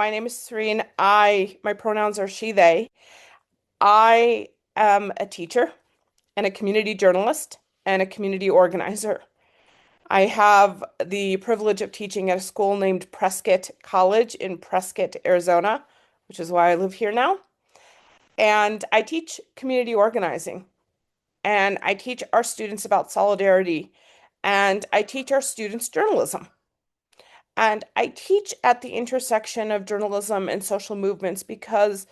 my name is Cirien. My pronouns are she, they. I am a teacher and a community journalist and a community organizer. I have the privilege of teaching at a school named Prescott College in Prescott, Arizona, which is why I live here now. And I teach community organizing, and I teach our students about solidarity, and I teach our students journalism. And I teach at the intersection of journalism and social movements because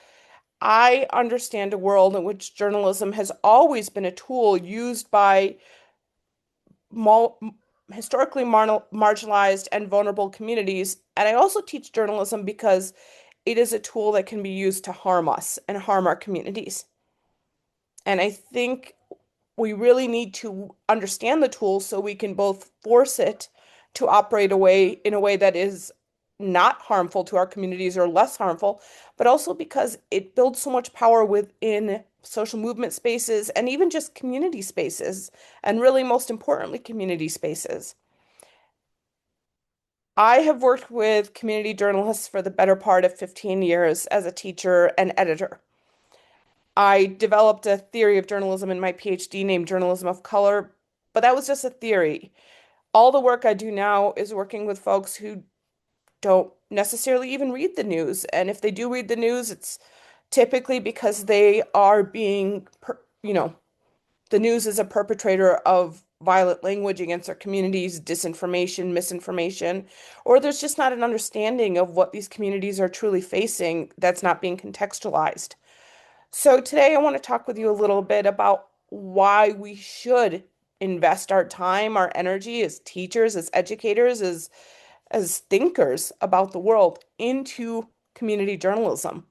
I understand a world in which journalism has always been a tool used by mul historically marginalized and vulnerable communities. And I also teach journalism because it is a tool that can be used to harm us and harm our communities. And I think we really need to understand the tool so we can both force it to operate in a way that is not harmful to our communities or less harmful, but also because it builds so much power within social movement spaces and even just community spaces, and really most importantly, community spaces. I have worked with community journalists for the better part of 15 years as a teacher and editor. I developed a theory of journalism in my PhD named Journalism of Color, but that was just a theory. All the work I do now is working with folks who don't necessarily even read the news. And if they do read the news, it's typically because they are the news is a perpetrator of violent language against their communities, disinformation, misinformation, or there's just not an understanding of what these communities are truly facing that's not being contextualized. So today I want to talk with you a little bit about why we should invest our time, our energy as teachers, as educators, as thinkers about the world into community journalism.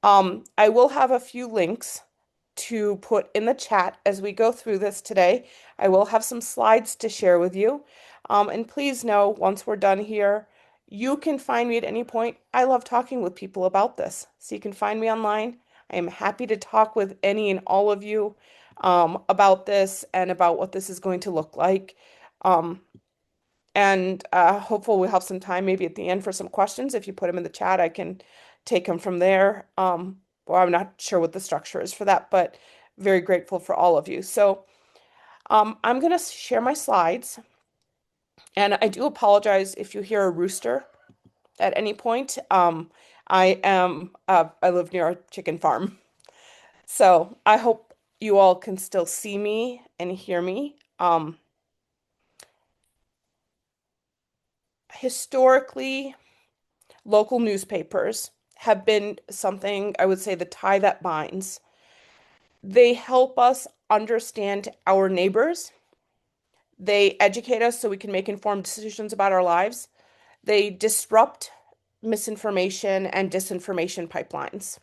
I will have a few links to put in the chat as we go through this today. I will have some slides to share with you. And please know, once we're done here, you can find me at any point. I love talking with people about this. So you can find me online. I am happy to talk with any and all of you about this and about what this is going to look like. Um, and hopefully we'll have some time maybe at the end for some questions. If you put them in the chat, I can take them from there. Well, I'm not sure what the structure is for that, but very grateful for all of you. So I'm going to share my slides. And I do apologize if you hear a rooster at any point. I live near a chicken farm. So I hope you all can still see me and hear me. Historically, local newspapers have been something, I would say, the tie that binds. They help us understand our neighbors. They educate us so we can make informed decisions about our lives. They disrupt misinformation and disinformation pipelines.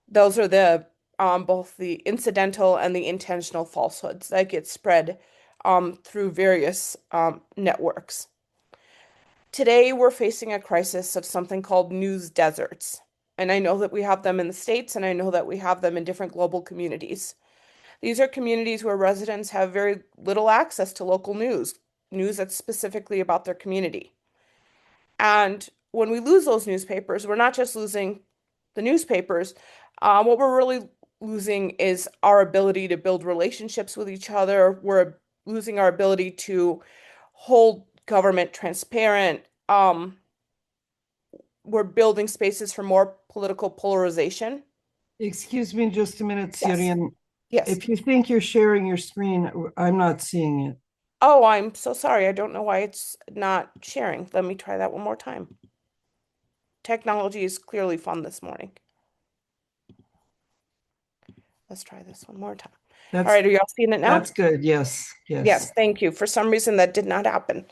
Those are the both the incidental and the intentional falsehoods that get spread through various networks. Today, we're facing a crisis of something called news deserts. And I know that we have them in the States, and I know that we have them in different global communities. These are communities where residents have very little access to local news, news that's specifically about their community. And when we lose those newspapers, we're not just losing the newspapers. What we're really losing is our ability to build relationships with each other. We're losing our ability to hold government transparent. We're building spaces for more political polarization. Excuse me just a minute, Yes. Syrian. Yes. If you think you're sharing your screen, I'm not seeing it. Oh, I'm so sorry. I don't know why it's not sharing. Let me try that one more time. Technology is clearly fun this morning. Let's try this one more time. All That's right, are y'all seeing it now? that's good. Yes, yes. Yes, thank you. For some reason that did not happen.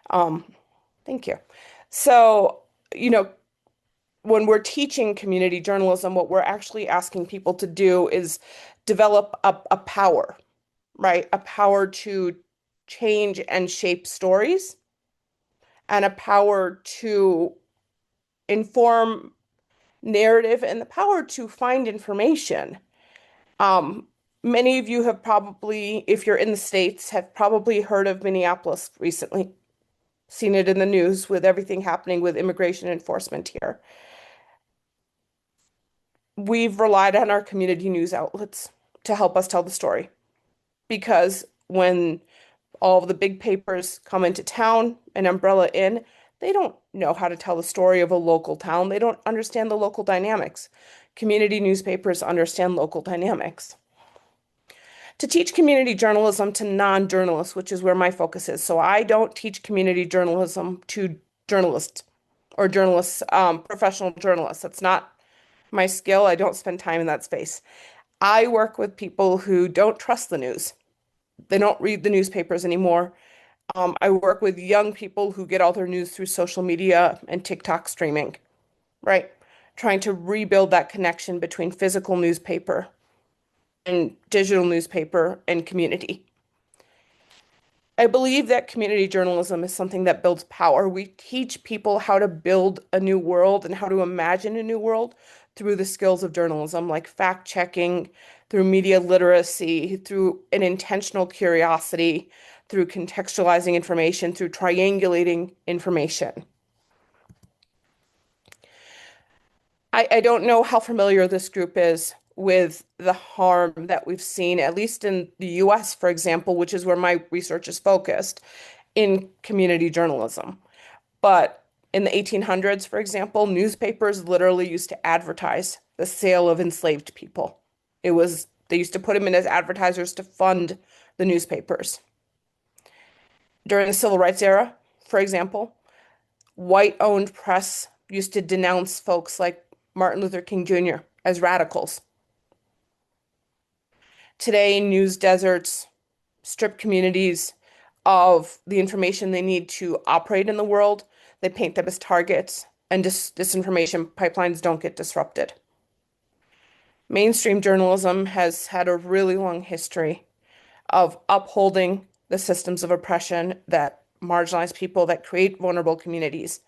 Um, thank you. So, you know, when we're teaching community journalism, what we're actually asking people to do is develop a power, right? A power to change and shape stories and a power to inform narrative and the power to find information. Um, Many of you have probably, if you're in the States, have probably heard of Minneapolis recently. seen it in the news with everything happening with immigration enforcement here. We've relied on our community news outlets to help us tell the story because when all of the big papers come into town, an umbrella in, they don't know how to tell the story of a local town. They don't understand the local dynamics. Community newspapers understand local dynamics. To teach community journalism to non-journalists, which is where my focus is. So I don't teach community journalism to journalists or journalists, professional journalists. That's not my skill. I don't spend time in that space. I work with people who don't trust the news. They don't read the newspapers anymore. I work with young people who get all their news through social media and TikTok streaming, right? Trying to rebuild that connection between physical newspaper and digital newspaper and community. I believe that community journalism is something that builds power. We teach people how to build a new world and how to imagine a new world through the skills of journalism, like fact checking, through media literacy, through an intentional curiosity, through contextualizing information, through triangulating information. I don't know how familiar this group is with the harm that we've seen, at least in the US, for example, which is where my research is focused, in community journalism. But in the 1800s, for example, newspapers literally used to advertise the sale of enslaved people. They used to put them in as advertisers to fund the newspapers. During the Civil Rights era, for example, white-owned press used to denounce folks like Martin Luther King Jr. as radicals. Today, news deserts strip communities of the information they need to operate in the world. They paint them as targets, and disinformation pipelines don't get disrupted. Mainstream journalism has had a really long history of upholding the systems of oppression that marginalize people, that create vulnerable communities.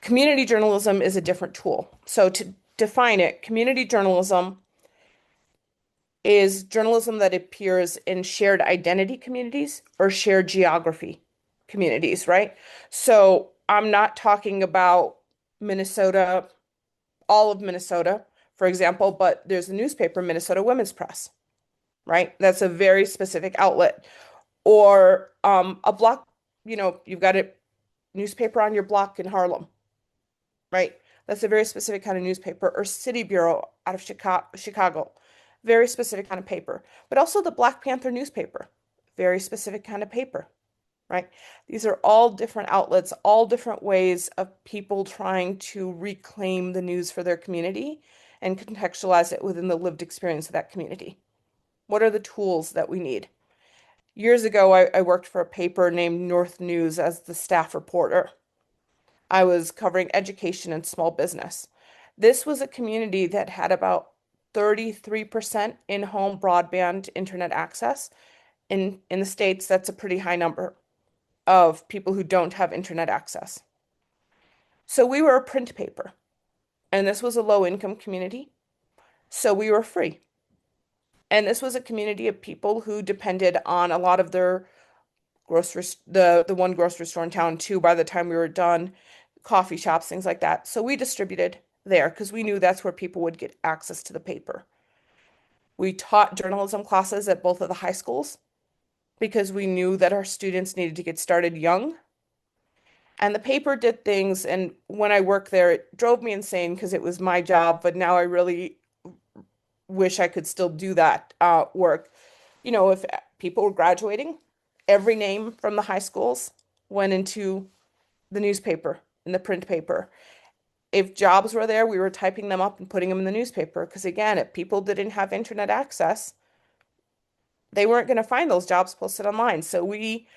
Community journalism is a different tool. So to define it, community journalism is journalism that appears in shared identity communities or shared geography communities, right? So I'm not talking about Minnesota, all of Minnesota, for example, but there's a newspaper, Minnesota Women's Press, right? That's a very specific outlet. Or a block, you've got a newspaper on your block in Harlem, right? That's a very specific kind of newspaper. Or City Bureau out of Chicago, very specific kind of paper. But also the Black Panther newspaper, very specific kind of paper, right? These are all different outlets, all different ways of people trying to reclaim the news for their community and contextualize it within the lived experience of that community. What are the tools that we need? Years ago, I worked for a paper named North News as the staff reporter. I was covering education and small business. This was a community that had about 33% in-home broadband internet access. In the States, that's a pretty high number of people who don't have internet access. So we were a print paper, and this was a low-income community, so we were free. And this was a community of people who depended on a lot of their grocery, the one grocery store in town too, by the time we were done, coffee shops, things like that. So we distributed there because we knew that's where people would get access to the paper. We taught journalism classes at both of the high schools because we knew that our students needed to get started young. And the paper did things, and when I worked there, it drove me insane because it was my job, but now I really wish I could still do that work. If people were graduating, every name from the high schools went into the newspaper, in the print paper. If jobs were there, we were typing them up and putting them in the newspaper. Because again, if people didn't have internet access, they weren't going to find those jobs posted online. So we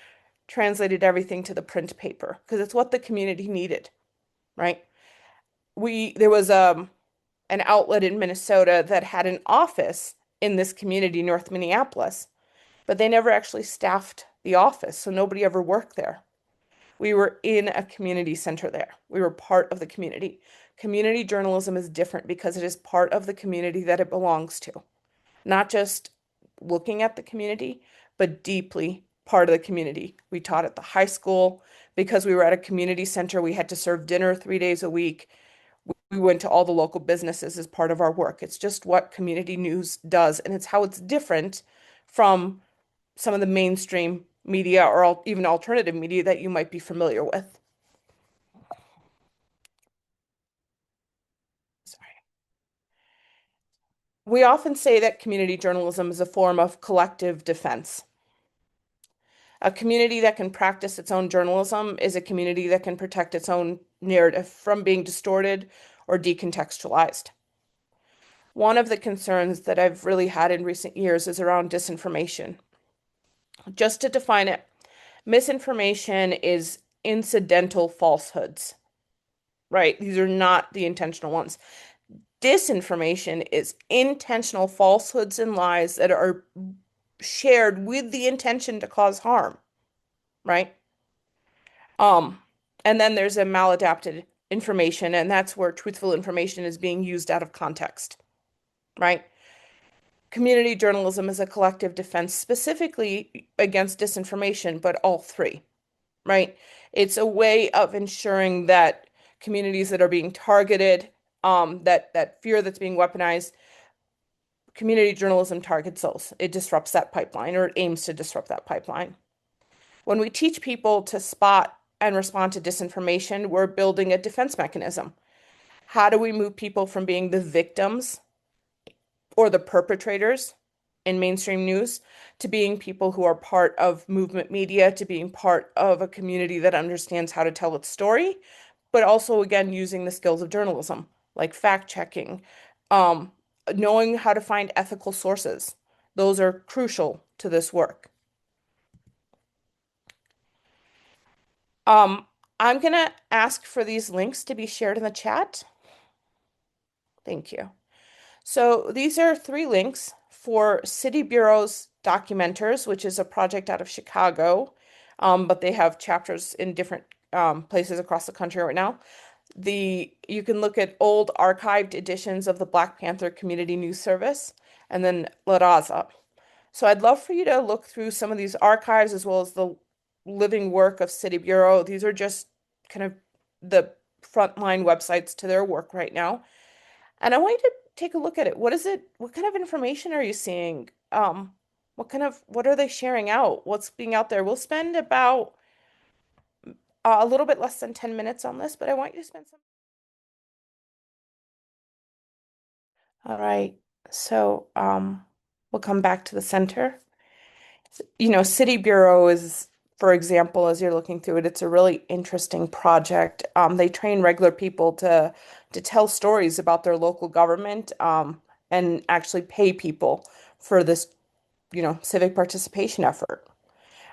translated everything to the print paper because it's what the community needed, right? There was an outlet in Minnesota that had an office in this community, North Minneapolis, but they never actually staffed the office, so nobody ever worked there. We were in a community center there. We were part of the community. Community journalism is different because it is part of the community that it belongs to. Not just looking at the community, but deeply part of the community. We taught at the high school. Because we were at a community center, we had to serve dinner 3 days a week. We went to all the local businesses as part of our work. It's just what community news does, and it's how it's different from some of the mainstream media or even alternative media that you might be familiar with. Sorry. We often say that community journalism is a form of collective defense. A community that can practice its own journalism is a community that can protect its own narrative from being distorted or decontextualized. One of the concerns that I've really had in recent years is around disinformation. Just to define it, misinformation is incidental falsehoods, right? These are not the intentional ones. Disinformation is intentional falsehoods and lies that are shared with the intention to cause harm, right? Um, and then there's a maladapted information, and that's where truthful information is being used out of context, right? Community journalism is a collective defense specifically against disinformation, but all three, right? It's a way of ensuring that communities that are being targeted, that fear that's being weaponized, community journalism targets those. It disrupts that pipeline, or it aims to disrupt that pipeline. When we teach people to spot and respond to disinformation, we're building a defense mechanism. How do we move people from being the victims or the perpetrators in mainstream news to being people who are part of movement media, to being part of a community that understands how to tell its story, but also, again, using the skills of journalism, like fact checking, um, knowing how to find ethical sources. Those are crucial to this work. Um, I'm gonna ask for these links to be shared in the chat. Thank you. So these are three links for City Bureau's Documenters, which is a project out of Chicago, but they have chapters in different places across the country right now. You can look at old archived editions of the Black Panther Community News Service, and then La Raza. So I'd love for you to look through some of these archives as well as the living work of City Bureau. These are just kind of the frontline websites to their work right now. And I want you to take a look at it. What is it? What kind of information are you seeing? What are they sharing out? What's being out there? We'll spend about a little bit less than 10 minutes on this, but I want you to spend some. All right. So, we'll come back to the center. City Bureau is, for example, as you're looking through it, it's a really interesting project. They train regular people to tell stories about their local government, and actually pay people for this, civic participation effort.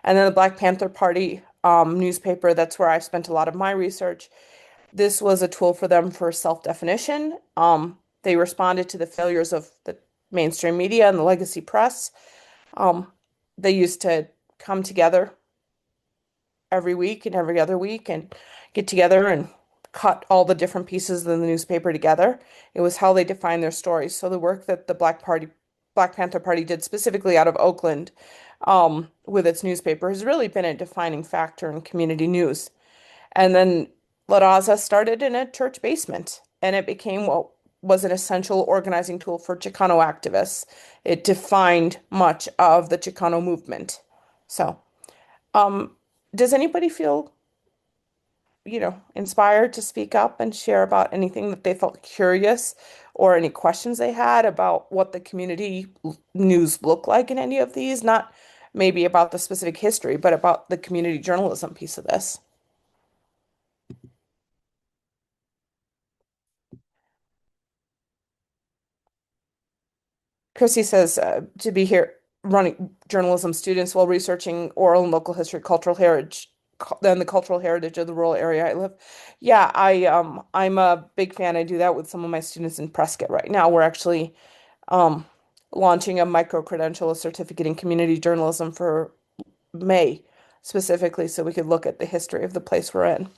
And then the Black Panther Party newspaper, that's where I've spent a lot of my research. This was a tool for them for self-definition. They responded to the failures of the mainstream media and the legacy press. Um, they used to come together every week and every other week and get together and cut all the different pieces of the newspaper together. It was how they defined their stories. So the work that the Black Panther Party did specifically out of Oakland, with its newspaper has really been a defining factor in community news. And then La Raza started in a church basement, and it became what was an essential organizing tool for Chicano activists. It defined much of the Chicano movement. So, um, does anybody feel, inspired to speak up and share about anything that they felt curious or any questions they had about what the community news look like in any of these? Not maybe about the specific history, but about the community journalism piece of this. Chrissy says to be here running journalism students while researching oral and local history, cultural heritage, then the cultural heritage of the rural area I live. Yeah, I'm a big fan. I do that with some of my students in Prescott right now. We're actually um launching a micro credential, a certificate in community journalism for May specifically, so we could look at the history of the place we're in.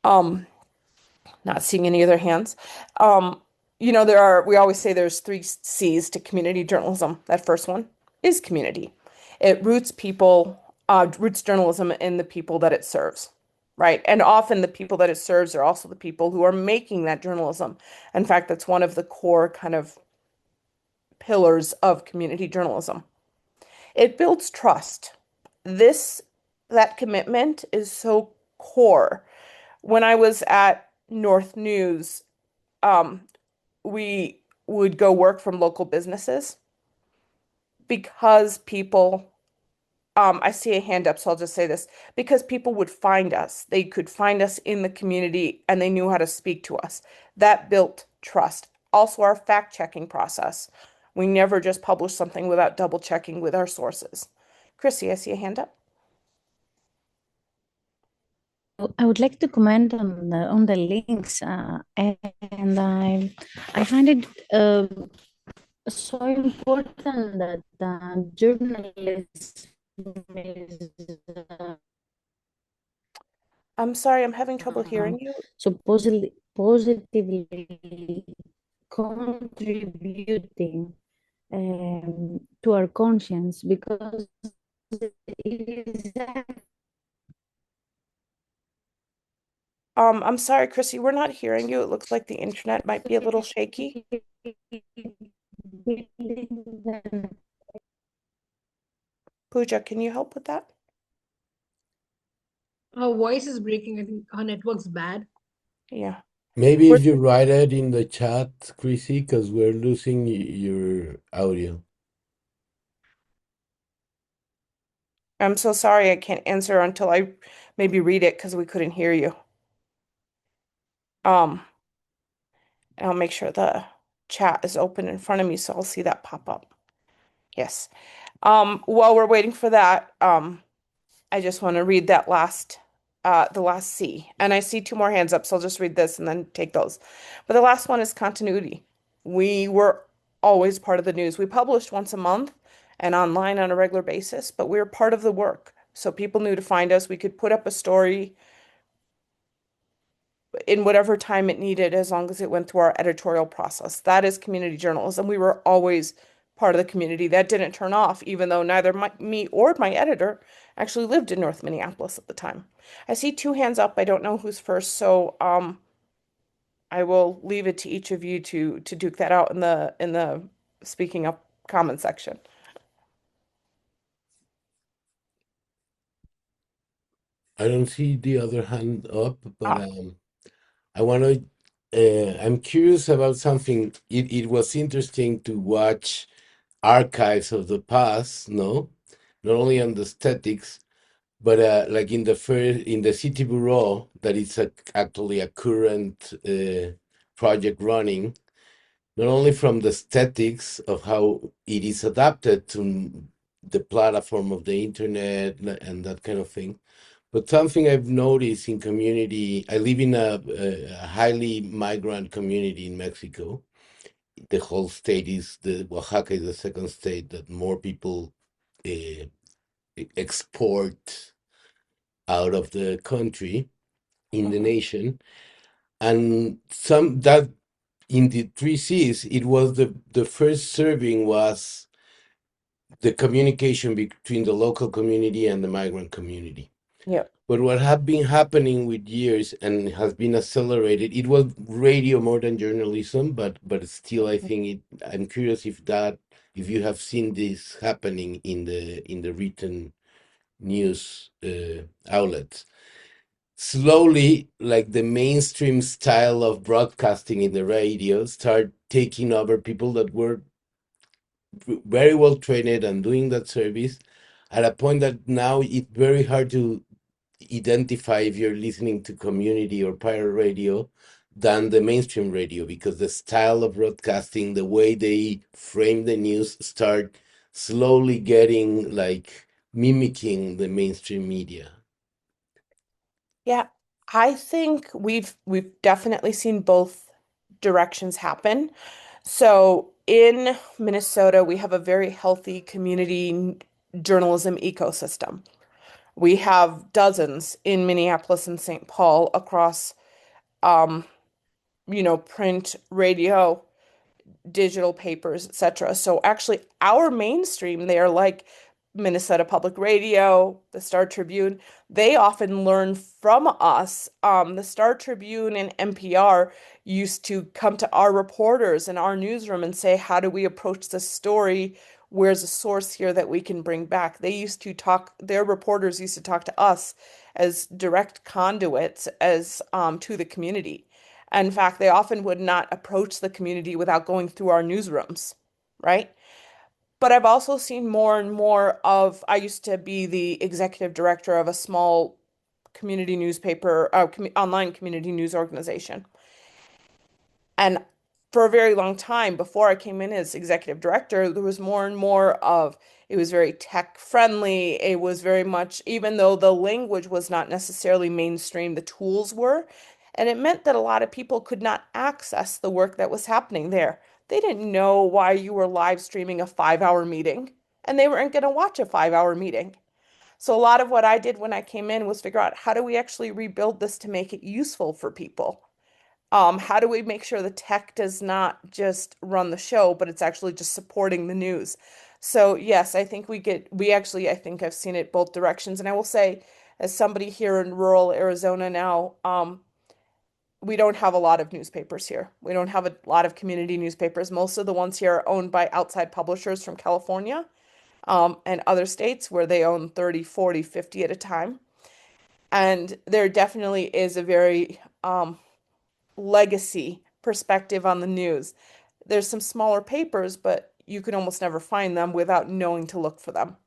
Um, Not seeing any other hands. Um, we always say there's three C's to community journalism. That first one is community. It roots journalism in the people that it serves, right? And often the people that it serves are also the people who are making that journalism. In fact, that's one of the core kind of pillars of community journalism. It builds trust. This, that commitment is so core. When I was at North News, um, we would go work from local businesses because people, I see a hand up, so I'll just say this, because people would find us. They could find us in the community and they knew how to speak to us. That built trust. Also, our fact-checking process. We never just publish something without double checking with our sources. Chrissy, I see a hand up. I would like to comment on the links, and I find it so important that journalism is I'm sorry, I'm having trouble uh, hearing you. positively contributing to our conscience because it is I'm sorry, Chrissy, we're not hearing you. It looks like the internet might be a little shaky. actually building Pooja, can you help with that? Her voice is breaking. I think her network's bad. Yeah. Maybe We're, if you write it in the chat, Chrissy, because we're losing your audio. I'm so sorry I can't answer until I maybe read it because we couldn't hear you. Um, and I'll make sure the chat is open in front of me so I'll see that pop up. Yes. While we're waiting for that, I just want to read that the last C. And I see two more hands up, so I'll just read this and then take those. But the last one is continuity. We were always part of the news. We published once a month and online on a regular basis, but we were part of the work. So people knew to find us. We could put up a story in whatever time it needed as long as it went through our editorial process. That is community journalism. We were always part of the community. That didn't turn off, even though neither me or my editor actually lived in North Minneapolis at the time. I see two hands up. I don't know who's first, so I will leave it to each of you to duke that out in the speaking up comment section. I don't see the other hand up, but Ah, I want to. I'm curious about something. It was interesting to watch archives of the past, no? Not only on the aesthetics, but like in the city bureau, that is actually a current project running. Not only from the aesthetics of how it is adapted to the platform of the internet and that kind of thing, but something I've noticed in community. I live in a highly migrant community in Mexico. The whole state is the Oaxaca is the second state that more people uh, export out of the country in the mhm, nation, and some that in the three C's, it was the first serving was the communication between the local community and the migrant community. yep. But what had been happening with years and has been accelerated, it was radio more than journalism, but still, I think it. I'm curious if you have seen this happening in the written news outlets. Slowly, like the mainstream style of broadcasting in the radio start taking over people that were very well trained and doing that service at a point that now it's very hard to identify if you're listening to community or pirate radio than the mainstream radio, because the style of broadcasting, the way they frame the news, start slowly getting like mimicking the mainstream media. Yeah, I think we've definitely seen both directions happen. So in Minnesota, we have a very healthy community journalism ecosystem. We have dozens in Minneapolis and St. Paul across, um, print, radio, digital papers, etc. So actually, our mainstream, they are like Minnesota Public Radio, the Star Tribune, they often learn from us. The Star Tribune and NPR used to come to our reporters in our newsroom and say, how do we approach this story? Where's a source here that we can bring back? They used to talk, their reporters used to talk to us as direct conduits as to the community. In fact, they often would not approach the community without going through our newsrooms, right? But I've also seen more and more of, I used to be the executive director of a small community newspaper, online community news organization. And for a very long time, before I came in as executive director, there was more and more of, it was very tech friendly. It was very much, even though the language was not necessarily mainstream, the tools were. And it meant that a lot of people could not access the work that was happening there. They didn't know why you were live streaming a 5 hour meeting, and they weren't going to watch a 5 hour meeting. So a lot of what I did when I came in was figure out how do we actually rebuild this to make it useful for people? How do we make sure the tech does not just run the show, but it's actually just supporting the news? So yes, we actually, I think I've seen it both directions. And I will say, as somebody here in rural Arizona now, we don't have a lot of newspapers here. We don't have a lot of community newspapers. Most of the ones here are owned by outside publishers from California, and other states where they own 30, 40, 50 at a time. And there definitely is a very legacy perspective on the news. There's some smaller papers, but you can almost never find them without knowing to look for them,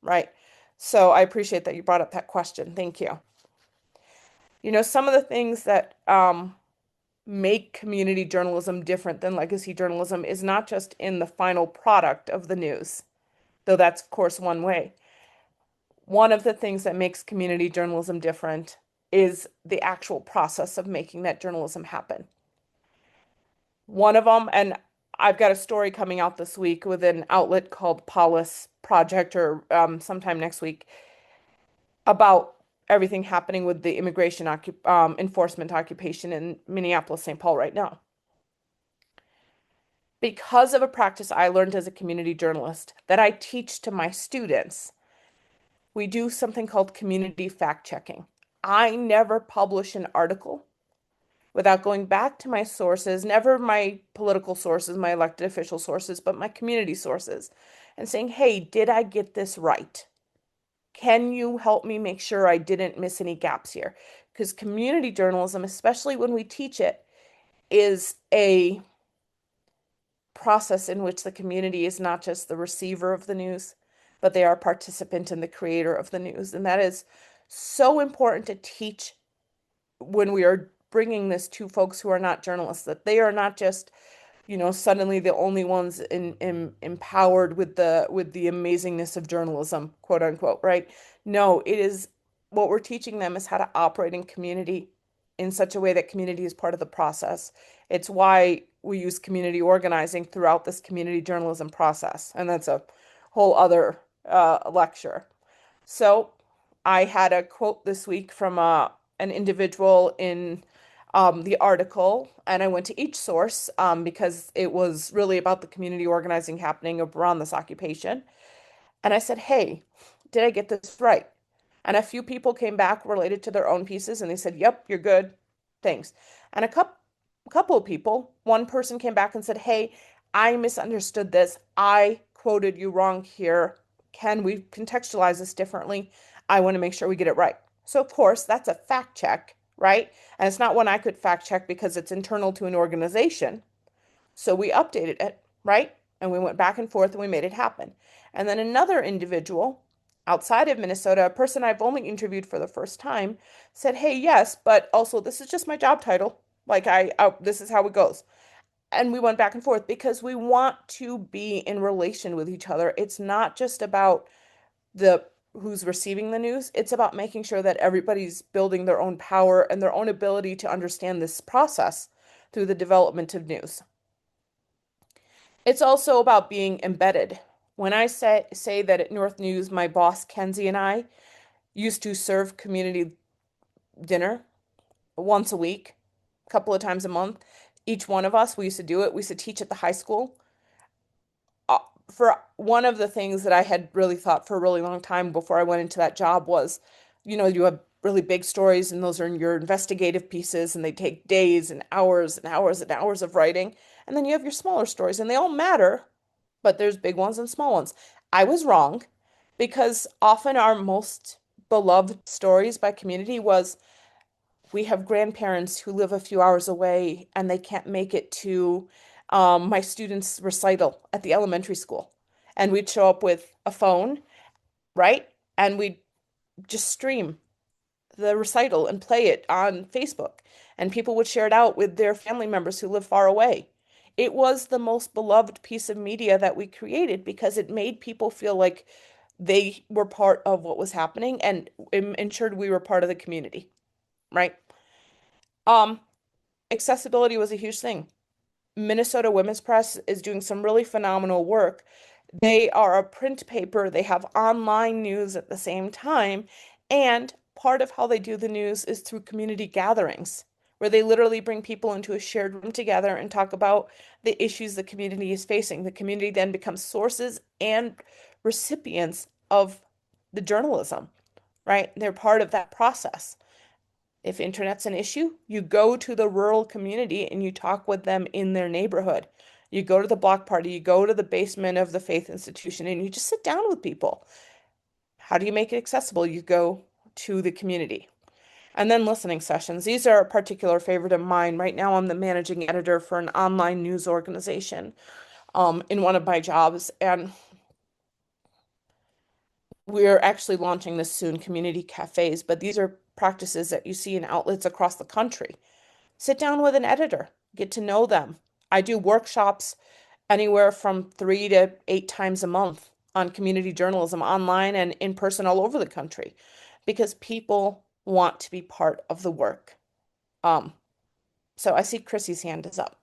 right? So I appreciate that you brought up that question. Thank you. You know, some of the things that make community journalism different than legacy journalism is not just in the final product of the news, though that's, of course, one way. One of the things that makes community journalism different is the actual process of making that journalism happen. One of them, and I've got a story coming out this week with an outlet called Paulus Project, or sometime next week, about everything happening with the immigration enforcement occupation in Minneapolis, St. Paul right now. Because of a practice I learned as a community journalist that I teach to my students, we do something called community fact checking. I never publish an article without going back to my sources, never my political sources, my elected official sources, but my community sources, and saying, hey, did I get this right? Can you help me make sure I didn't miss any gaps here? Because community journalism, especially when we teach it, is a process in which the community is not just the receiver of the news, but they are a participant and the creator of the news. And that is so important to teach when we are bringing this to folks who are not journalists, that they are not just, you know, suddenly the only ones empowered with the amazingness of journalism, quote unquote, right? No, it is what we're teaching them is how to operate in community in such a way that community is part of the process. It's why we use community organizing throughout this community journalism process, and that's a whole other lecture. So I had a quote this week from an individual in the article, and I went to each source because it was really about the community organizing happening around this occupation. And I said, hey, did I get this right? And a few people came back related to their own pieces and they said, yep, you're good. Thanks. And a couple of people, one person came back and said, hey, I misunderstood this. I quoted you wrong here. Can we contextualize this differently? I want to make sure we get it right. So, of course, that's a fact check, right? And it's not one I could fact check because it's internal to an organization. So we updated it, right? And we went back and forth and we made it happen. And then another individual outside of Minnesota, a person I've only interviewed for the first time, said, hey, yes, but also this is just my job title. Like this is how it goes. And we went back and forth because we want to be in relation with each other. It's not just about the who's receiving the news. It's about making sure that everybody's building their own power and their own ability to understand this process through the development of news. It's also about being embedded. When I say that at North News, my boss Kenzie and I used to serve community dinner once a week, a couple of times a month. Each one of us, we used to do it. We used to teach at the high school. for one of the things that I had really thought for a really long time before I went into that job was, you have really big stories and those are your investigative pieces and they take days and hours and hours and hours of writing. And then you have your smaller stories and they all matter, but there's big ones and small ones. I was wrong because often our most beloved stories by community was we have grandparents who live a few hours away and they can't make it to my students' recital at the elementary school. And we'd show up with a phone, right? And we'd just stream the recital and play it on Facebook. And people would share it out with their family members who live far away. It was the most beloved piece of media that we created because it made people feel like they were part of what was happening and ensured we were part of the community, right? Um, Accessibility was a huge thing. Minnesota Women's Press is doing some really phenomenal work. They are a print paper, they have online news at the same time, and part of how they do the news is through community gatherings, where they literally bring people into a shared room together and talk about the issues the community is facing. The community then becomes sources and recipients of the journalism, right? They're part of that process. If internet's an issue, you go to the rural community and you talk with them in their neighborhood. You go to the block party, you go to the basement of the faith institution, and you just sit down with people. How do you make it accessible? You go to the community. And then listening sessions. These are a particular favorite of mine. Right now, I'm the managing editor for an online news organization in one of my jobs. And we're actually launching this soon, community cafes, but these are practices that you see in outlets across the country. Sit down with an editor, get to know them. I do workshops anywhere from 3 to 8 times a month on community journalism, online and in person all over the country, because people want to be part of the work. So I see Chrissy's hand is up.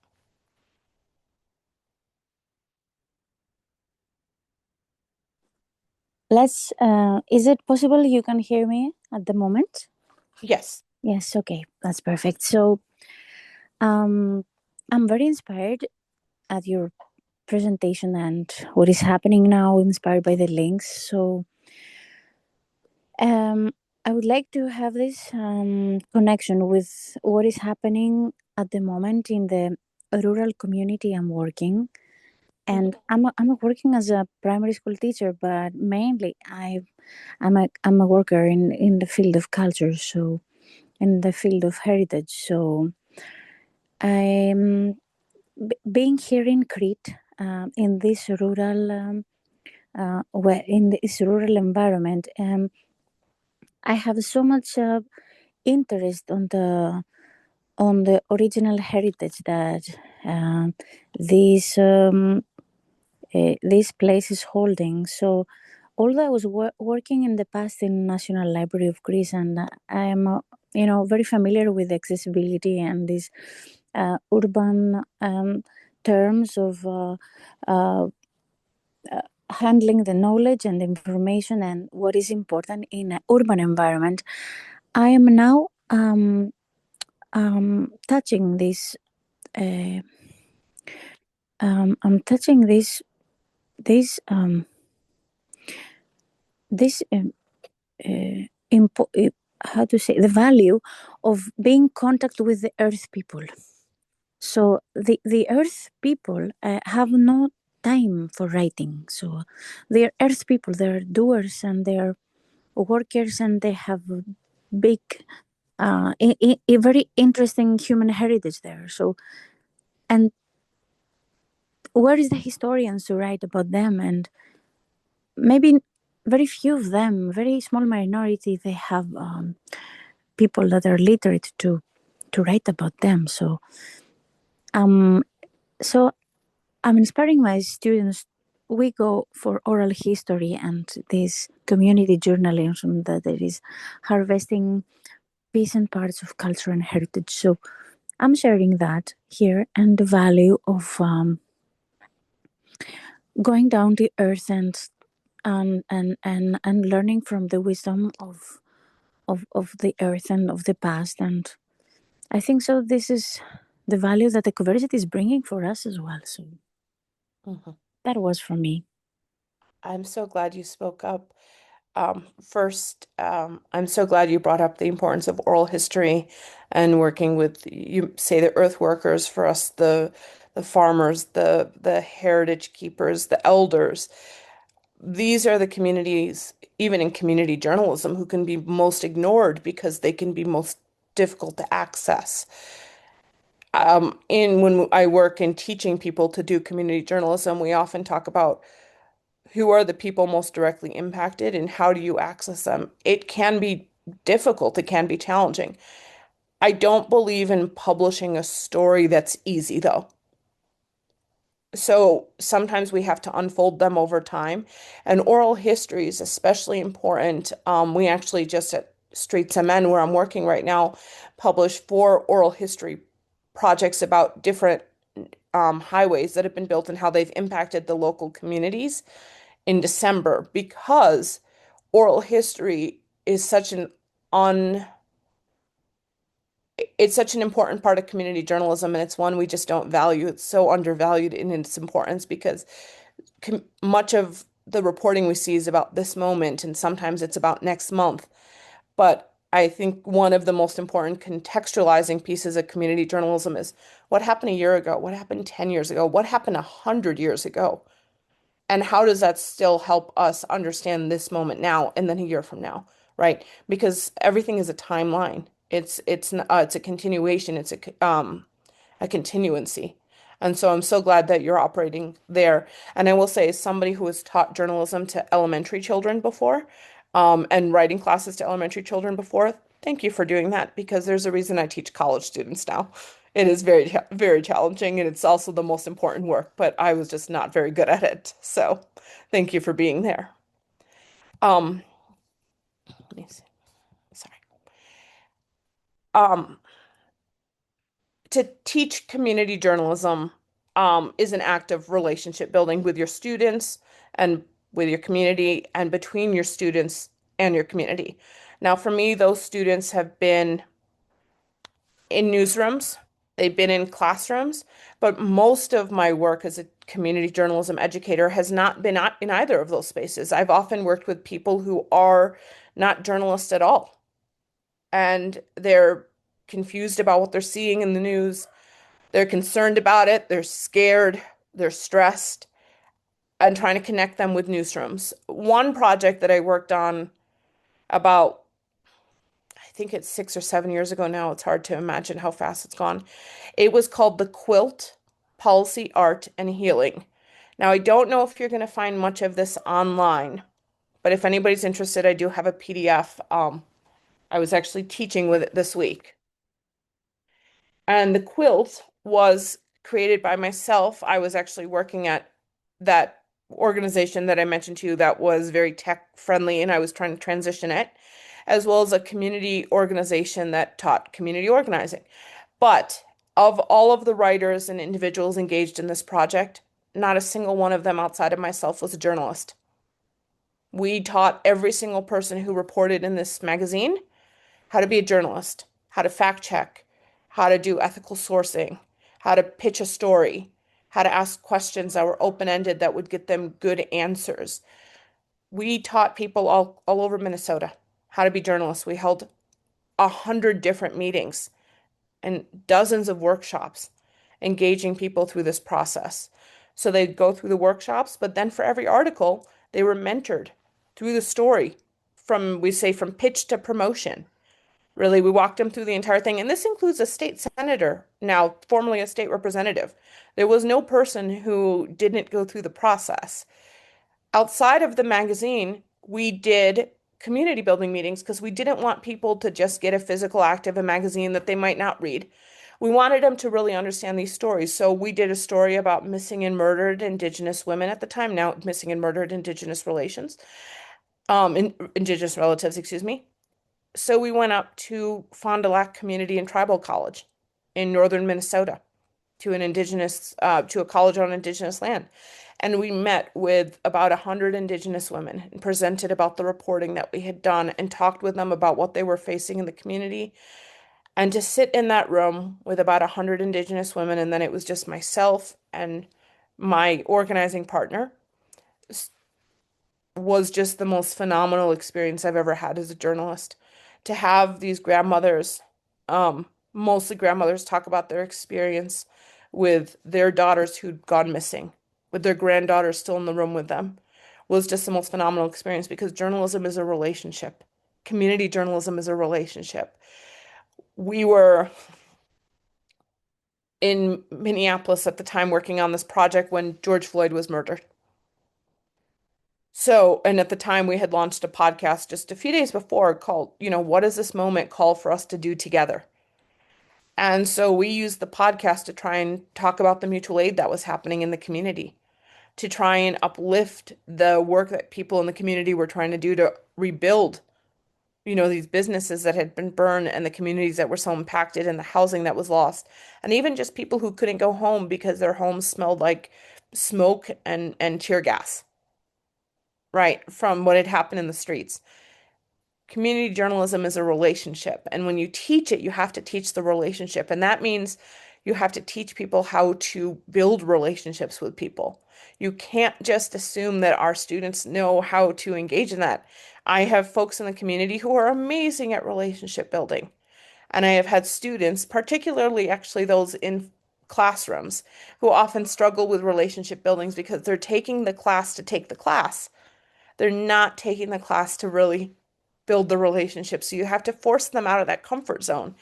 Is it possible you can hear me at the moment? Yes. Yes, okay, that's perfect. So, I'm very inspired at your presentation and what is happening now, inspired by the links. So, I would like to have this connection with what is happening at the moment in the rural community I'm working. And I'm working as a primary school teacher, but mainly I'm a worker in the field of culture, so in the field of heritage. So I'm being here in Crete, in this rural in this rural environment. I have so much interest on the original heritage that um, this this place is holding. So, although I was working in the past in National Library of Greece, and I am, very familiar with accessibility and these urban terms of handling the knowledge and information and what is important in an urban environment, I am now touching this. I'm touching this this how to say, the value of being contact with the earth people. So the earth people have no time for writing. So they're earth people, they're doers and they're workers, and they have big a very interesting human heritage there. So, and where is the historians to write about them? And maybe very few of them, very small minority, they have people that are literate to write about them. So so I'm inspiring my students. We go for oral history and this community journalism that it is harvesting pieces and parts of culture and heritage. So I'm sharing that here, and the value of going down to earth and learning from the wisdom of the earth and of the past. And I think so this is the value that the conversity is bringing for us as well. So that was for me. I'm so glad you spoke up. First, I'm so glad you brought up the importance of oral history and working with, you say, the earth workers, for us, the farmers, the heritage keepers, the elders. These are the communities, even in community journalism, who can be most ignored because they can be most difficult to access. In when I work in teaching people to do community journalism, we often talk about who are the people most directly impacted and how do you access them. It can be difficult, it can be challenging. I don't believe in publishing a story that's easy, though. So sometimes we have to unfold them over time. And oral history is especially important. We actually just at Streets and Men, where I'm working right now, published 4 oral history projects about different highways that have been built and how they've impacted the local communities in December, because oral history is such an un it's such an important part of community journalism, and it's one we just don't value. It's so undervalued in its importance because much of the reporting we see is about this moment, and sometimes it's about next month. But I think one of the most important contextualizing pieces of community journalism is what happened a year ago, what happened 10 years ago, what happened 100 years ago, and how does that still help us understand this moment now and then a year from now, right? Because everything is a timeline. It's a continuation. It's a continuancy. And so I'm so glad that you're operating there. And I will say, as somebody who has taught journalism to elementary children before, and writing classes to elementary children before, thank you for doing that, because there's a reason I teach college students now. It is very challenging, and it's also the most important work, but I was just not very good at it. So thank you for being there. Um, Let me see. Sorry. Um, to teach community journalism is an act of relationship building with your students and with your community and between your students and your community. Now, for me, those students have been in newsrooms, they've been in classrooms, but most of my work as a community journalism educator has not been in either of those spaces. I've often worked with people who are not journalists at all, and they're confused about what they're seeing in the news. They're concerned about it, they're scared, they're stressed, and trying to connect them with newsrooms. One project that I worked on about, I think it's 6 or 7 years ago now, it's hard to imagine how fast it's gone. It was called The Quilt, Policy, Art, and Healing. Now, I don't know if you're going to find much of this online, but if anybody's interested, I do have a PDF. I was actually teaching with it this week. And the quilt was created by myself. I was actually working at that organization that I mentioned to you that was very tech friendly, and I was trying to transition it, as well as a community organization that taught community organizing. But of all of the writers and individuals engaged in this project, not a single one of them outside of myself was a journalist. We taught every single person who reported in this magazine how to be a journalist, how to fact check, how to do ethical sourcing, how to pitch a story, how to ask questions that were open-ended that would get them good answers. We taught people all over Minnesota how to be journalists. We held 100 different meetings and dozens of workshops engaging people through this process. So they'd go through the workshops, but then for every article, they were mentored through the story from, we say, from pitch to promotion. Really, we walked them through the entire thing. And this includes a state senator, now formerly a state representative. There was no person who didn't go through the process. Outside of the magazine, we did community building meetings because we didn't want people to just get a physical act of a magazine that they might not read. We wanted them to really understand these stories. So we did a story about missing and murdered Indigenous women at the time, now missing and murdered Indigenous relations, Indigenous relatives, excuse me. So we went up to Fond du Lac Community and Tribal College in northern Minnesota to to a college on Indigenous land. And we met with about 100 Indigenous women and presented about the reporting that we had done and talked with them about what they were facing in the community. And to sit in that room with about 100 Indigenous women, and then it was just myself and my organizing partner, was just the most phenomenal experience I've ever had as a journalist. To have these grandmothers, mostly grandmothers, talk about their experience with their daughters who'd gone missing, with their granddaughters still in the room with them, was just the most phenomenal experience because journalism is a relationship. Community journalism is a relationship. We were in Minneapolis at the time working on this project when George Floyd was murdered. So, and at the time we had launched a podcast just a few days before called, what does this moment call for us to do together? And so we used the podcast to try and talk about the mutual aid that was happening in the community, to try and uplift the work that people in the community were trying to do to rebuild, these businesses that had been burned and the communities that were so impacted and the housing that was lost. And even just people who couldn't go home because their homes smelled like smoke and tear gas, right, from what had happened in the streets. Community journalism is a relationship, and when you teach it, you have to teach the relationship, and that means you have to teach people how to build relationships with people. You can't just assume that our students know how to engage in that. I have folks in the community who are amazing at relationship building, and I have had students, particularly actually those in classrooms, who often struggle with relationship buildings because they're taking the class to take the class. They're not taking the class to really build the relationship. So you have to force them out of that comfort zone.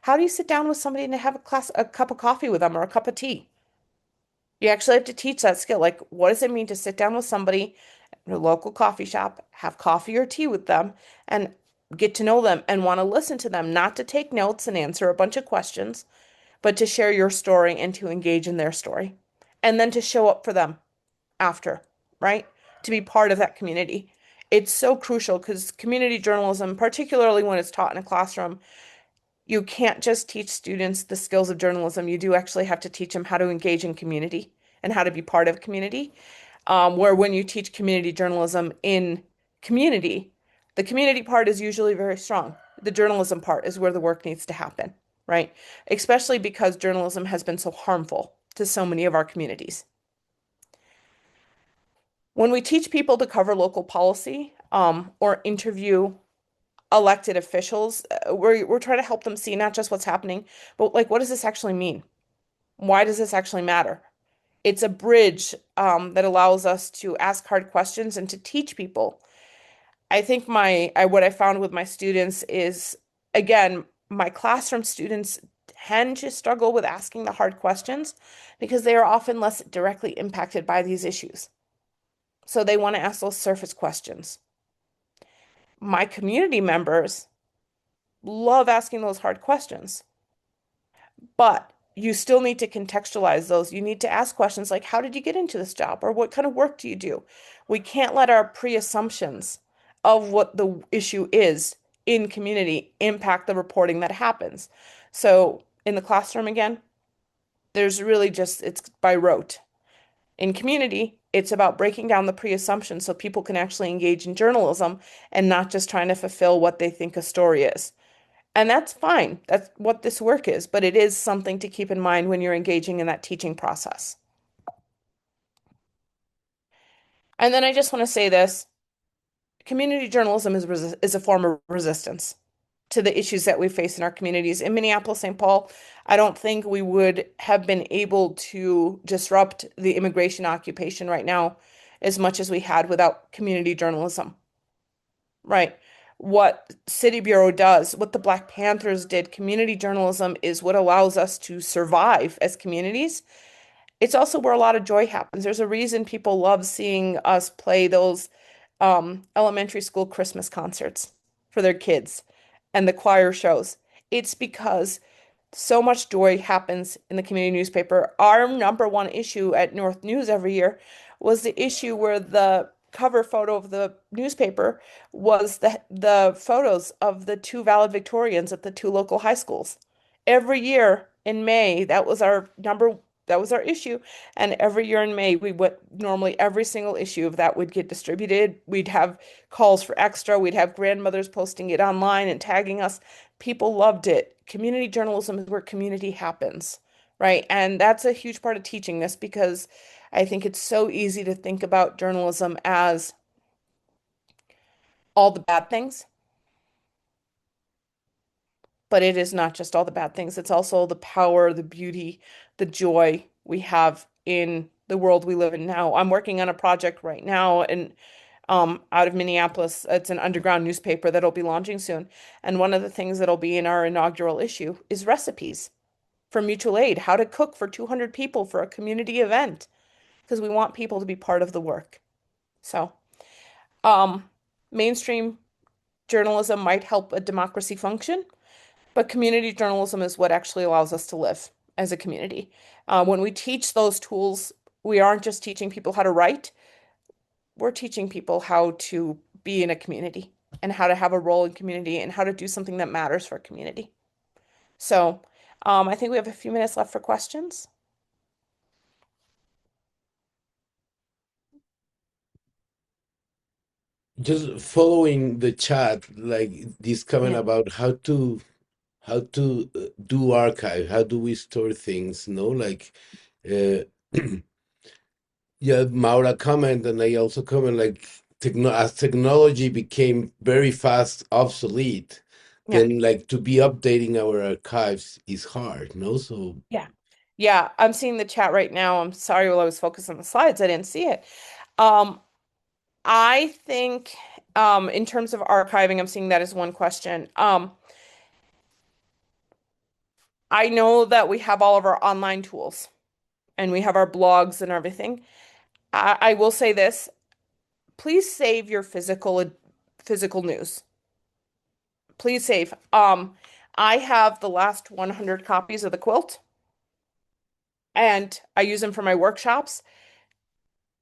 How do you sit down with somebody and have a cup of coffee with them or a cup of tea? You actually have to teach that skill. Like, what does it mean to sit down with somebody in a local coffee shop, have coffee or tea with them, and get to know them and want to listen to them, not to take notes and answer a bunch of questions, but to share your story and to engage in their story. And then to show up for them after, right? To be part of that community. It's so crucial because community journalism, particularly when it's taught in a classroom, you can't just teach students the skills of journalism. You do actually have to teach them how to engage in community and how to be part of community. Where when you teach community journalism in community, the community part is usually very strong. The journalism part is where the work needs to happen, right? Especially because journalism has been so harmful to so many of our communities. When we teach people to cover local policy, or interview elected officials, we're trying to help them see not just what's happening, but like, what does this actually mean? Why does this actually matter? It's a bridge that allows us to ask hard questions and to teach people. I think what I found with my students is, again, my classroom students tend to struggle with asking the hard questions because they are often less directly impacted by these issues. So they want to ask those surface questions. My community members love asking those hard questions, but you still need to contextualize those. You need to ask questions like, how did you get into this job? Or what kind of work do you do? We can't let our pre-assumptions of what the issue is in community impact the reporting that happens. So in the classroom again, there's really just, it's by rote. In community, it's about breaking down the pre-assumptions so people can actually engage in journalism and not just trying to fulfill what they think a story is. And that's fine. That's what this work is, but it is something to keep in mind when you're engaging in that teaching process. And then I just want to say this, community journalism is a form of resistance to the issues that we face in our communities. In Minneapolis, St. Paul, I don't think we would have been able to disrupt the immigration occupation right now as much as we had without community journalism, right? What City Bureau does, what the Black Panthers did, community journalism is what allows us to survive as communities. It's also where a lot of joy happens. There's a reason people love seeing us play those elementary school Christmas concerts for their kids and the choir shows. It's because so much joy happens in the community newspaper. Our number one issue at North News every year was the issue where the cover photo of the newspaper was the photos of the two valedictorians at the two local high schools. Every year in May, that was our issue. And every year in May, we would normally every single issue of that would get distributed. We'd have calls for extra. We'd have grandmothers posting it online and tagging us. People loved it. Community journalism is where community happens, right? And that's a huge part of teaching this because I think it's so easy to think about journalism as all the bad things, but it is not just all the bad things. It's also the power, the beauty, the joy we have in the world we live in now. I'm working on a project right now and out of Minneapolis. It's an underground newspaper that'll be launching soon. And one of the things that'll be in our inaugural issue is recipes for mutual aid, how to cook for 200 people for a community event, because we want people to be part of the work. So, um, mainstream journalism might help a democracy function, but community journalism is what actually allows us to live as a community. When we teach those tools, we aren't just teaching people how to write, we're teaching people how to be in a community and how to have a role in community and how to do something that matters for a community. So, I think we have a few minutes left for questions. Just following the chat, like this comment Yeah. about how to do archive, how do we store things, no? Like, uh, yeah, Maura comment, and I also comment like as technology became very fast obsolete, Yeah. then like to be updating our archives is hard, no? So Yeah. Yeah. I'm seeing the chat right now. I'm sorry while I was focused on the slides, I didn't see it. Um, I think in terms of archiving, I'm seeing that as one question. I know that we have all of our online tools and we have our blogs and everything. I will say this, please save your physical news. Please save. I have the last 100 copies of the quilt and I use them for my workshops.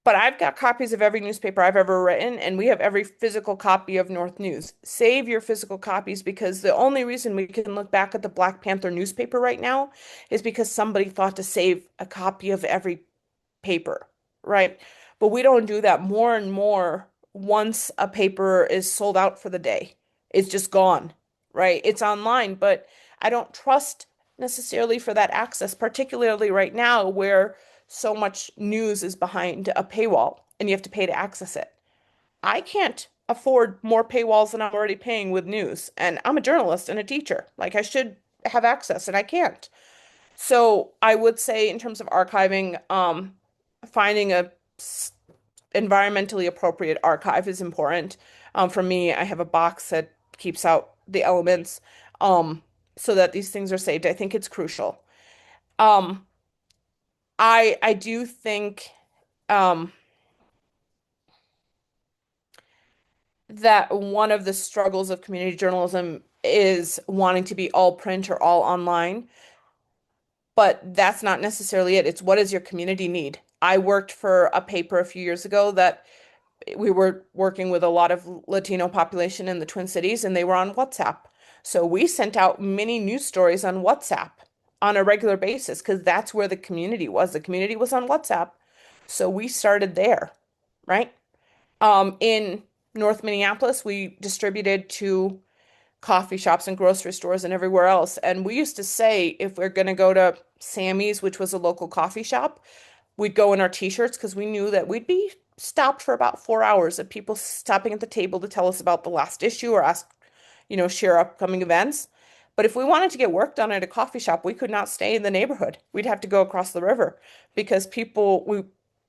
But I've got copies of every newspaper I've ever written, and we have every physical copy of North News. Save your physical copies because the only reason we can look back at the Black Panther newspaper right now is because somebody thought to save a copy of every paper, right? But we don't do that more and more once a paper is sold out for the day. It's just gone, right? It's online, but I don't trust necessarily for that access, particularly right now where so much news is behind a paywall and you have to pay to access it. I can't afford more paywalls than I'm already paying with news. And I'm a journalist and a teacher. Like I should have access and I can't. So I would say in terms of archiving, finding a environmentally appropriate archive is important. For me, I have a box that keeps out the elements, um, so that these things are saved. I think it's crucial. Um, I do think um, that one of the struggles of community journalism is wanting to be all print or all online, but that's not necessarily it. It's what does your community need? I worked for a paper a few years ago that we were working with a lot of Latino population in the Twin Cities, and they were on WhatsApp. So we sent out mini news stories on WhatsApp on a regular basis because that's where the community was. The community was on WhatsApp. So we started there, right? In North Minneapolis, we distributed to coffee shops and grocery stores and everywhere else. And we used to say if we're going to go to Sammy's, which was a local coffee shop, we'd go in our t-shirts because we knew that we'd be stopped for about 4 hours of people stopping at the table to tell us about the last issue or ask, share upcoming events. But if we wanted to get work done at a coffee shop, we could not stay in the neighborhood. We'd have to go across the river because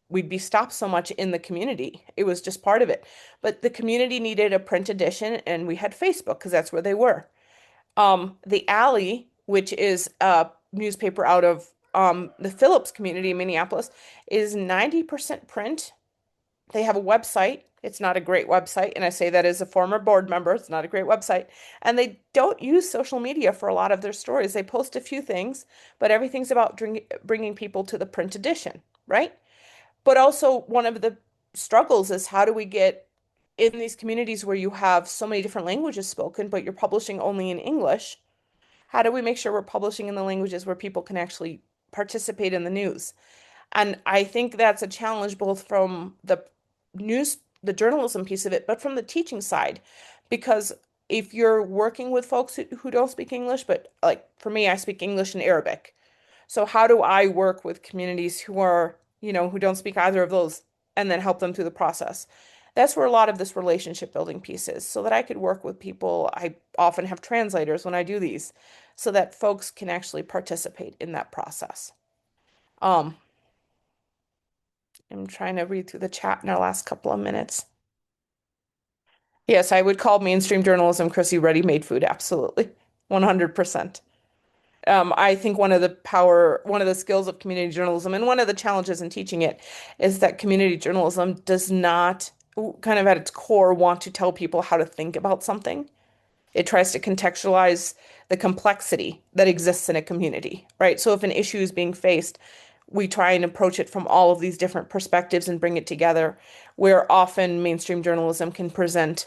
we'd be stopped so much in the community. It was just part of it. But the community needed a print edition, and we had Facebook because that's where they were. The Alley, which is a newspaper out of the Phillips community in Minneapolis, is 90% print. They have a website. It's not a great website, and I say that as a former board member. It's not a great website. And they don't use social media for a lot of their stories. They post a few things, but everything's about bringing people to the print edition, right? But also, one of the struggles is how do we get in these communities where you have so many different languages spoken, but you're publishing only in English? How do we make sure we're publishing in the languages where people can actually participate in the news? And I think that's a challenge both from the journalism piece of it, but from the teaching side. Because if you're working with folks who don't speak English, but like for me, I speak English and Arabic. So how do I work with communities who are, who don't speak either of those and then help them through the process? That's where a lot of this relationship building piece is, so that I could work with people. I often have translators when I do these, so that folks can actually participate in that process. Um, I'm trying to read through the chat in our last couple of minutes. Yes, I would call mainstream journalism, Chrissy, ready-made food. Absolutely. 100%. I think one of the skills of community journalism, and one of the challenges in teaching it, is that community journalism does not, kind of at its core, want to tell people how to think about something. It tries to contextualize the complexity that exists in a community, right? So if an issue is being faced, we try and approach it from all of these different perspectives and bring it together, where often mainstream journalism can present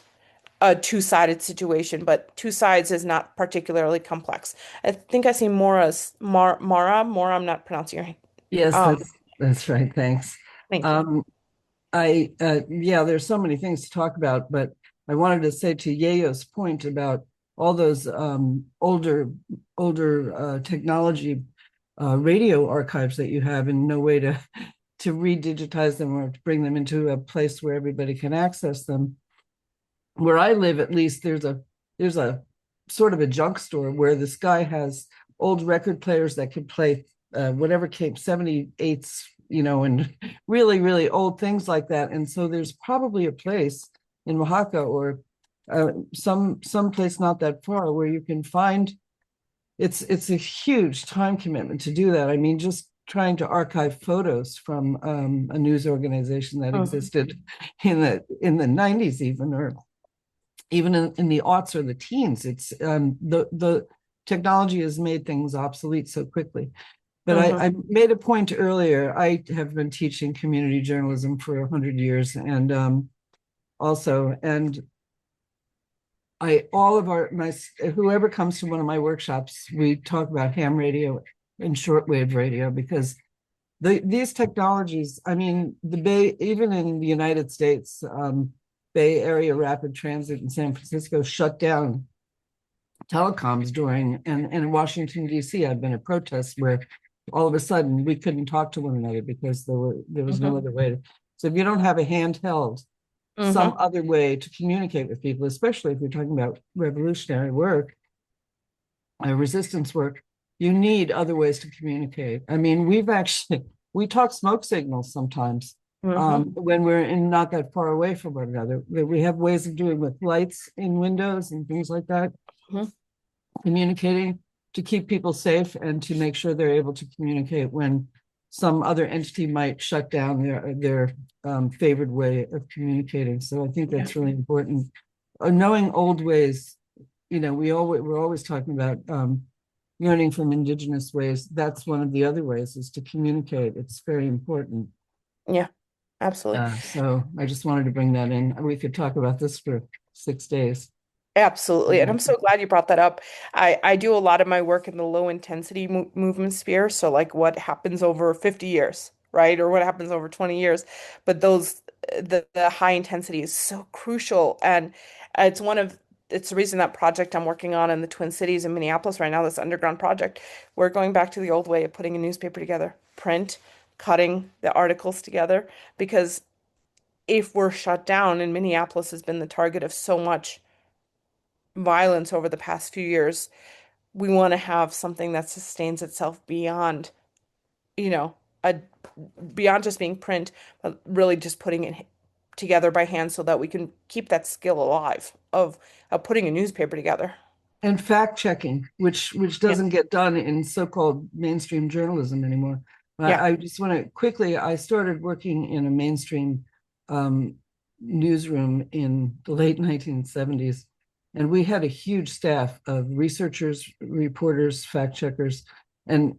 a two-sided situation, but two sides is not particularly complex. I think I see Mara, I'm not pronouncing your name. Yes, Um, that's right. Thanks. Thank you. Yeah, there's so many things to talk about, but I wanted to say to Yayo's point about all those older technology radio archives that you have, and no way to redigitize them or to bring them into a place where everybody can access them. Where I live, at least, there's a sort of a junk store where this guy has old record players that could play whatever came 78s, and really, really old things like that. And so there's probably a place in Oaxaca or some place not that far where you can find. It's a huge time commitment to do that. I mean, just trying to archive photos from a news organization that existed in the 90s even, or even in the aughts or the teens. It's the technology has made things obsolete so quickly. But I made a point earlier. I have been teaching community journalism for 100 years, and whoever comes to one of my workshops, we talk about ham radio and shortwave radio, because these technologies, I mean, even in the United States, Bay Area Rapid Transit in San Francisco shut down telecoms and in Washington, D.C., I've been at protests where all of a sudden we couldn't talk to one another because there was no other way. So if you don't have a handheld, some other way to communicate with people, especially if you're talking about revolutionary work, resistance work, you need other ways to communicate. I mean, we talk smoke signals sometimes when we're not that far away from one another. We have ways of doing with lights in windows and things like that, communicating to keep people safe and to make sure they're able to communicate when some other entity might shut down their favored way of communicating. So I think that's really important. Knowing old ways, we're always talking about learning from indigenous ways. That's one of the other ways, is to communicate. It's very important. Yeah, absolutely. So I just wanted to bring that in. We could talk about this for 6 days. Absolutely. And I'm so glad you brought that up. I do a lot of my work in the low intensity movement sphere. So like what happens over 50 years, right? Or what happens over 20 years. But the high intensity is so crucial. And it's it's the reason that project I'm working on in the Twin Cities in Minneapolis right now, this underground project, we're going back to the old way of putting a newspaper together, print, cutting the articles together. Because if we're shut down, and Minneapolis has been the target of so much violence over the past few years, we want to have something that sustains itself beyond, you know, a beyond just being print, but really just putting it together by hand so that we can keep that skill alive of putting a newspaper together. And fact checking, which Yeah. doesn't get done in so-called mainstream journalism anymore. Yeah. I just want to quickly, I started working in a mainstream newsroom in the late 1970s, and we had a huge staff of researchers, reporters, fact checkers, and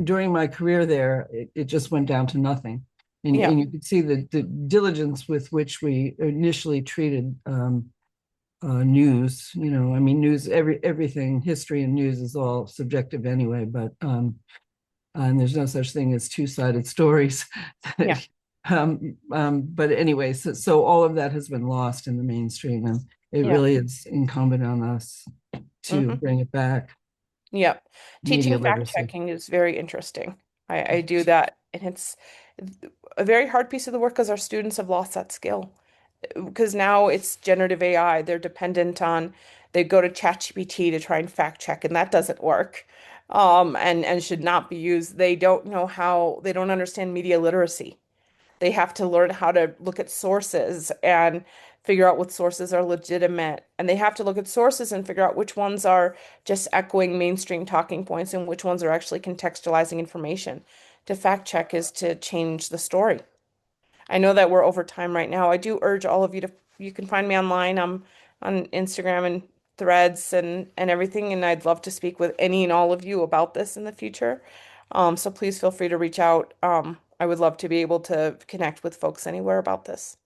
during my career there, it just went down to nothing. And you could see the diligence with which we initially treated news. I mean, news, everything, history and news is all subjective anyway, but and there's no such thing as two-sided stories. Yeah. But anyway, so all of that has been lost in the mainstream, and it really is incumbent on us to bring it back. Yeah. Media Teaching fact literacy. checking is very interesting. I do that, and it's a very hard piece of the work because our students have lost that skill. because now it's generative AI. They're dependent on, they go to ChatGPT to try and fact check, and that doesn't work. And should not be used. They don't know how, they don't understand media literacy. They have to learn how to look at sources and figure out what sources are legitimate. And they have to look at sources and figure out which ones are just echoing mainstream talking points and which ones are actually contextualizing information. To fact check is to change the story. I know that we're over time right now. I do urge all of you to, you can find me online. I'm on Instagram and Threads and everything, and I'd love to speak with any and all of you about this in the future. So please feel free to reach out. I would love to be able to connect with folks anywhere about this.